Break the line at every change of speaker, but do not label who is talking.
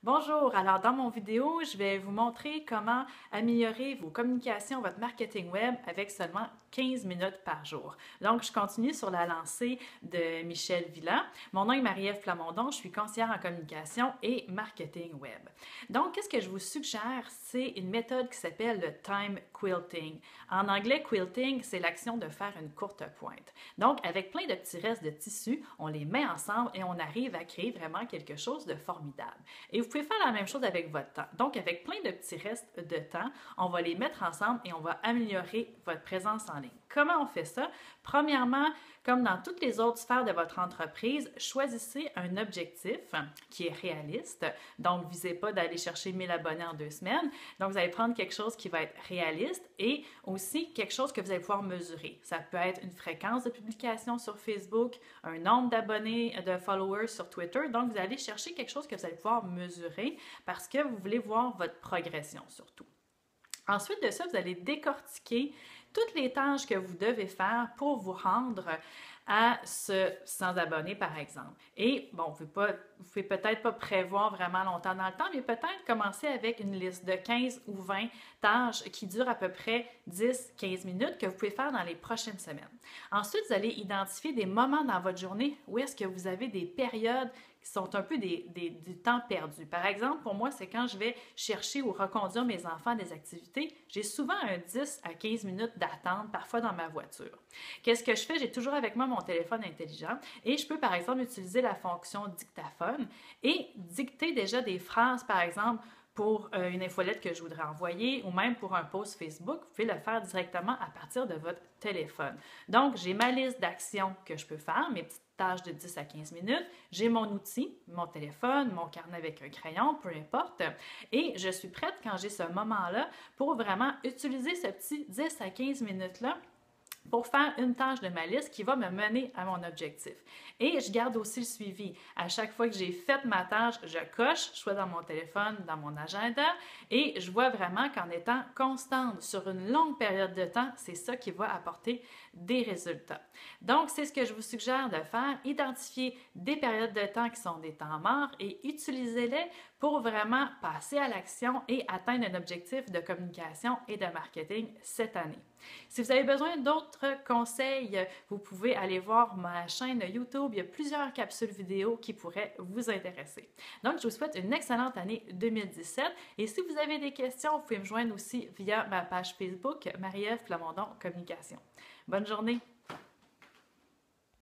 Bonjour, alors dans mon vidéo, je vais vous montrer comment améliorer vos communications, votre marketing web avec seulement 15 minutes par jour. Donc, je continue sur la lancée de Michel Villa. Mon nom est Marie-Ève Plamondon, je suis conseillère en communication et marketing web. Donc, qu'est-ce que je vous suggère? C'est une méthode qui s'appelle le time quilting. En anglais, quilting, c'est l'action de faire une courte pointe. Donc, avec plein de petits restes de tissu, on les met ensemble et on arrive à créer vraiment quelque chose de formidable. Et vous pouvez faire la même chose avec votre temps. Donc, avec plein de petits restes de temps, on va les mettre ensemble et on va améliorer votre présence en ligne. Comment on fait ça? Premièrement, comme dans toutes les autres sphères de votre entreprise, choisissez un objectif qui est réaliste. Donc, visez pas d'aller chercher 1000 abonnés en 2 semaines. Donc, vous allez prendre quelque chose qui va être réaliste et aussi quelque chose que vous allez pouvoir mesurer. Ça peut être une fréquence de publication sur Facebook, un nombre d'abonnés, de followers sur Twitter. Donc, vous allez chercher quelque chose que vous allez pouvoir mesurer parce que vous voulez voir votre progression surtout. Ensuite de ça, vous allez décortiquer toutes les tâches que vous devez faire pour vous rendre à ce 100 abonnés, par exemple. Et bon, vous ne pouvez peut-être pas prévoir vraiment longtemps dans le temps, mais peut-être commencer avec une liste de 15 ou 20 tâches qui durent à peu près 10-15 minutes que vous pouvez faire dans les prochaines semaines. Ensuite, vous allez identifier des moments dans votre journée où est-ce que vous avez des périodes qui sont un peu du temps perdu. Par exemple, pour moi, c'est quand je vais chercher ou reconduire mes enfants à des activités, j'ai souvent un 10 à 15 minutes d'attente, parfois dans ma voiture. Qu'est-ce que je fais? J'ai toujours avec moi mon téléphone intelligent et je peux, par exemple, utiliser la fonction dictaphone et dicter déjà des phrases, par exemple, pour une infolette que je voudrais envoyer ou même pour un post Facebook, vous pouvez le faire directement à partir de votre téléphone. Donc, j'ai ma liste d'actions que je peux faire, mes petites tâches de 10 à 15 minutes. J'ai mon outil, mon téléphone, mon carnet avec un crayon, peu importe. Et je suis prête quand j'ai ce moment-là pour vraiment utiliser ce petit 10 à 15 minutes-là pour faire une tâche de ma liste qui va me mener à mon objectif. Et je garde aussi le suivi. À chaque fois que j'ai fait ma tâche, je coche, soit dans mon téléphone, dans mon agenda, et je vois vraiment qu'en étant constante sur une longue période de temps, c'est ça qui va apporter des résultats. Donc, c'est ce que je vous suggère de faire. Identifier des périodes de temps qui sont des temps morts et utilisez-les pour vraiment passer à l'action et atteindre un objectif de communication et de marketing cette année. Si vous avez besoin d'autres conseils, vous pouvez aller voir ma chaîne YouTube. Il y a plusieurs capsules vidéo qui pourraient vous intéresser. Donc, je vous souhaite une excellente année 2017. Et si vous avez des questions, vous pouvez me joindre aussi via ma page Facebook, Marie-Ève Plamondon Communication. Bonne journée!